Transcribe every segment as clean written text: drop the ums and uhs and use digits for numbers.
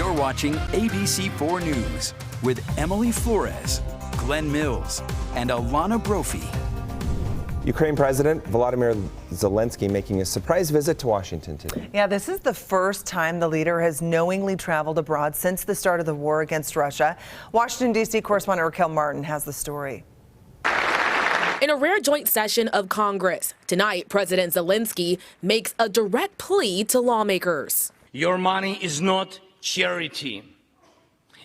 You're watching ABC4 News with Emily Flores, Glenn Mills, and Alana Brophy. Ukraine President Volodymyr Zelenskyy making a surprise visit to Washington today. Yeah, this is the first time the leader has knowingly traveled abroad since the start of the war against Russia. Washington, D.C. correspondent Raquel Martin has the story. In a rare joint session of Congress, tonight President Zelenskyy makes a direct plea to lawmakers. Your money is not charity.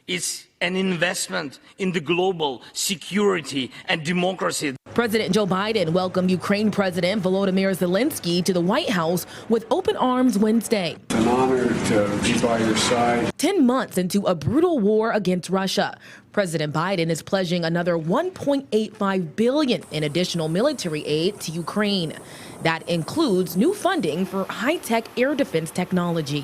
It's an investment in the global security and democracy. President Joe Biden welcomed Ukraine President Volodymyr Zelenskyy to the White House with open arms Wednesday. It's an honor to be by your side. 10 months into a brutal war against Russia, President Biden is pledging another $1.85 billion in additional military aid to Ukraine. That includes new funding for high-tech air defense technology.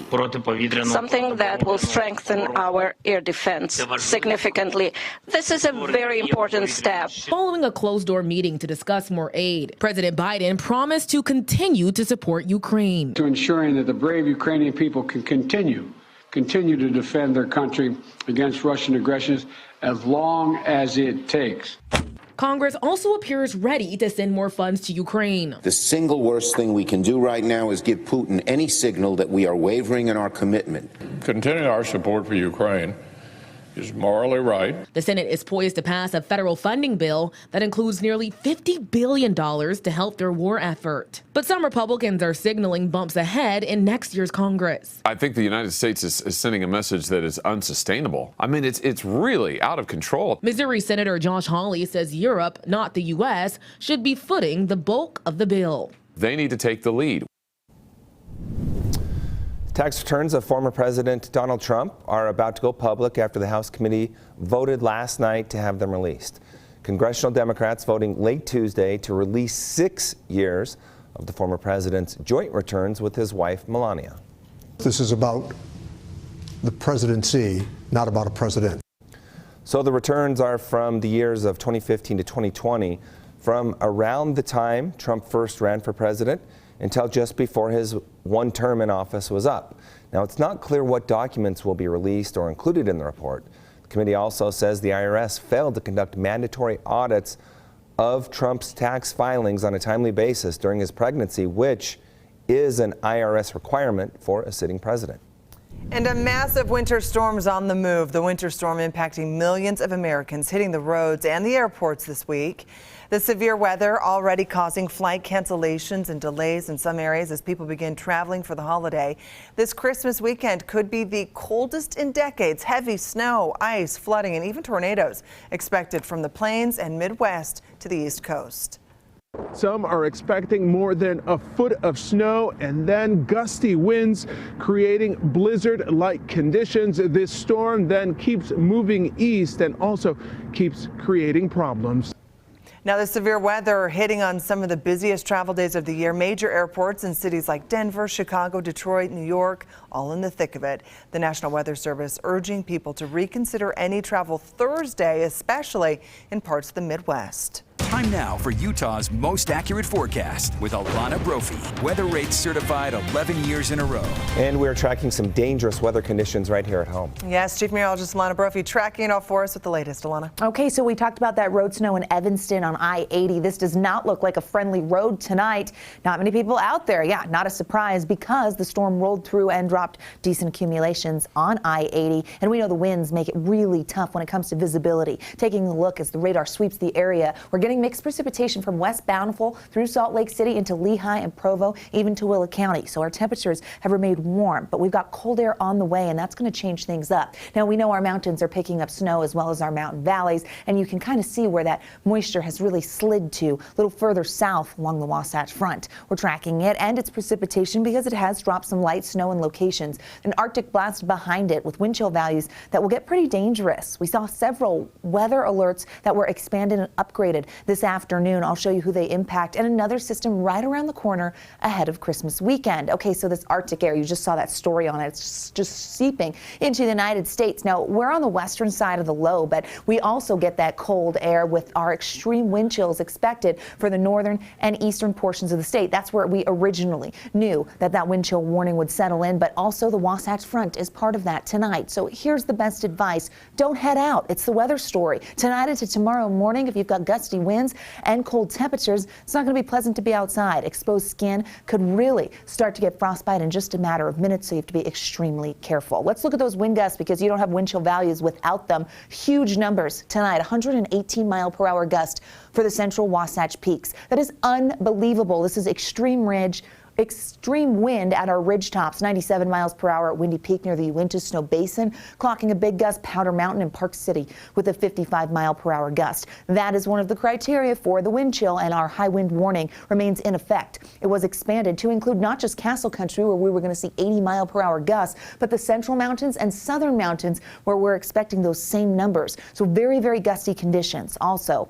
Something that will strengthen our air defense significantly. This is a very important step. Following a closed-door meeting to discuss more aid, President Biden promised to continue to support Ukraine. To ensuring that the brave Ukrainian people can continue to defend their country against Russian aggression as long as it takes. Congress also appears ready to send more funds to Ukraine. The single worst thing we can do right now is give Putin any signal that we are wavering in our commitment. Continuing our support for Ukraine is morally right. The Senate is poised to pass a federal funding bill that includes nearly $50 billion to help their war effort. But some Republicans are signaling bumps ahead in next year's Congress. I think the United States is sending a message that is unsustainable. I mean, it's really out of control. Missouri Senator Josh Hawley says Europe, not the U.S., should be footing the bulk of the bill. They need to take the lead. Tax returns of former President Donald Trump are about to go public after the House committee voted last night to have them released. Congressional Democrats voting late Tuesday to release 6 years of the former president's joint returns with his wife, Melania. This is about the presidency, not about a president. So the returns are from the years of 2015 to 2020, from around the time Trump first ran for president until just before his one term in office was up. Now, it's not clear what documents will be released or included in the report. The committee also says the IRS failed to conduct mandatory audits of Trump's tax filings on a timely basis during his pregnancy, which is an IRS requirement for a sitting president. And a massive winter storm is on the move. The winter storm impacting millions of Americans, hitting the roads and the airports this week. The severe weather already causing flight cancellations and delays in some areas as people begin traveling for the holiday. This Christmas weekend could be the coldest in decades. Heavy snow, ice, flooding, and even tornadoes expected from the plains and Midwest to the East Coast. Some are expecting more than a foot of snow and then gusty winds, creating blizzard-like conditions. This storm then keeps moving east and also keeps creating problems. Now, the severe weather hitting on some of the busiest travel days of the year. Major airports in cities like Denver, Chicago, Detroit, New York, all in the thick of it. The National Weather Service urging people to reconsider any travel Thursday, especially in parts of the Midwest. Time now for Utah's most accurate forecast with Alana Brophy. Weather rates certified 11 years in a row. And we're tracking some dangerous weather conditions right here at home. Yes, Chief Meteorologist Alana Brophy tracking it all for us with the latest. Alana. Okay, so we talked about that road snow in Evanston on I-80. This does not look like a friendly road tonight. Not many people out there. Yeah, not a surprise because the storm rolled through and dropped decent accumulations on I-80. And we know the winds make it really tough when it comes to visibility. Taking a look as the radar sweeps the area, we're getting mixed precipitation from West Bountiful through Salt Lake City into Lehigh and Provo, even to Willa County. So our temperatures have remained warm, but we've got cold air on the way, and that's going to change things up. Now, we know our mountains are picking up snow as well as our mountain valleys, and you can kind of see where that moisture has really slid to a little further south along the Wasatch Front. We're tracking it and its precipitation because it has dropped some light snow in locations. An Arctic blast behind it with wind chill values that will get pretty dangerous. We saw several weather alerts that were expanded and upgraded this this afternoon. I'll show you who they impact, and another system right around the corner ahead of Christmas weekend. Okay, so this Arctic air, you just saw that story on it. It's just seeping into the United States. Now, we're on the western side of the low, but we also get that cold air with our extreme wind chills expected for the northern and eastern portions of the state. That's where we originally knew that wind chill warning would settle in, but also the Wasatch Front is part of that tonight. So here's the best advice. Don't head out. It's the weather story. Tonight into tomorrow morning, if you've got gusty winds and cold temperatures, it's not going to be pleasant to be outside. Exposed skin could really start to get frostbite in just a matter of minutes, so you have to be extremely careful. Let's look at those wind gusts because you don't have wind chill values without them. Huge numbers tonight, 118 mile per hour gust for the central Wasatch Peaks. That is unbelievable. This is extreme wind at our ridge tops, 97 miles per hour at Windy Peak near the Uinta Snow Basin, clocking a big gust Powder Mountain and Park City with a 55 mile per hour gust. That is one of the criteria for the wind chill, and our high wind warning remains in effect. It was expanded to include not just Castle Country, where we were going to see 80 mile per hour gusts, but the central mountains and southern mountains, where we're expecting those same numbers. So very, very gusty conditions. Also,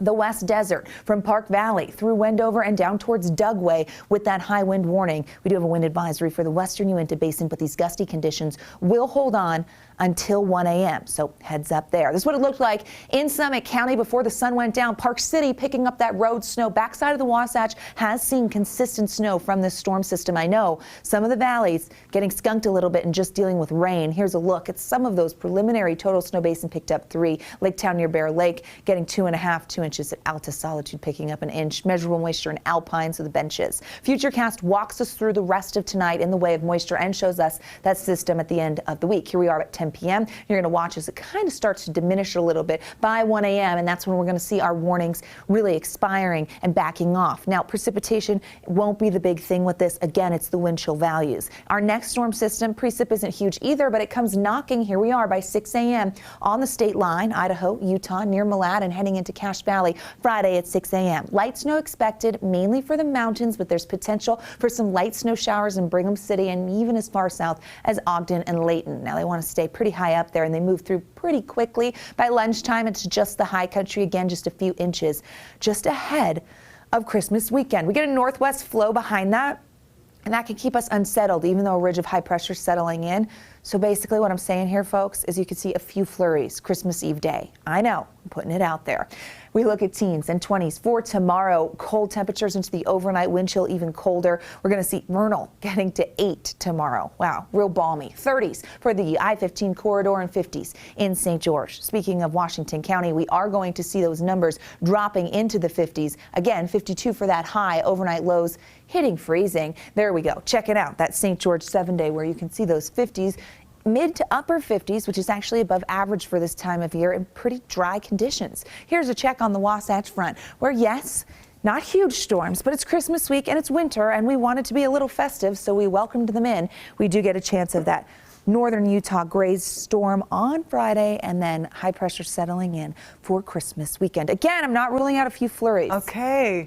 the West Desert from Park Valley through Wendover and down towards Dugway with that high wind warning. We do have a wind advisory for the western Uinta Basin, but these gusty conditions will hold on until 1 a.m. So heads up there. This is what it looked like in Summit County before the sun went down. Park City picking up that road snow. Backside of the Wasatch has seen consistent snow from this storm system. I know some of the valleys getting skunked a little bit and just dealing with rain. Here's a look at some of those preliminary. Total Snow Basin picked up 3. Lake Town near Bear Lake getting 2.5, 2 inches at Alta Solitude picking up 1 inch. Measurable moisture in Alpine, so the benches. Futurecast walks us through the rest of tonight in the way of moisture and shows us that system at the end of the week. Here we are at 10 p.m. You're going to watch as it kind of starts to diminish a little bit by 1 a.m. and that's when we're going to see our warnings really expiring and backing off. Now, precipitation won't be the big thing with this. Again, it's the wind chill values. Our next storm system, precip isn't huge either, but it comes knocking. Here we are by 6 a.m. on the state line, Idaho, Utah, near Malad and heading into Cache Valley Friday at 6 a.m. Light snow expected mainly for the mountains, but there's potential for some light snow showers in Brigham City and even as far south as Ogden and Layton. Now, they want to stay pretty high up there and they move through pretty quickly. By lunchtime, it's just the high country again, just a few inches just ahead of Christmas weekend. We get a northwest flow behind that, and that can keep us unsettled, even though a ridge of high pressure is settling in. So basically what I'm saying here, folks, is you can see a few flurries Christmas Eve day. I know, I'm putting it out there. We look at teens and 20s for tomorrow. Cold temperatures into the overnight, wind chill even colder. We're going to see Vernal getting to 8 tomorrow. Wow, real balmy. 30s for the I-15 corridor and 50s in St. George. Speaking of Washington County, we are going to see those numbers dropping into the 50s. Again, 52 for that high, overnight lows hitting freezing. There we go. Check it out. That St. George 7-day where you can see those 50s. Mid to upper 50s, which is actually above average for this time of year in pretty dry conditions. Here's a check on the Wasatch Front, where yes, not huge storms, but it's Christmas week and it's winter and we want it to be a little festive, so we welcomed them in. We do get a chance of that northern Utah graze storm on Friday and then high pressure settling in for Christmas weekend. Again, I'm not ruling out a few flurries. Okay.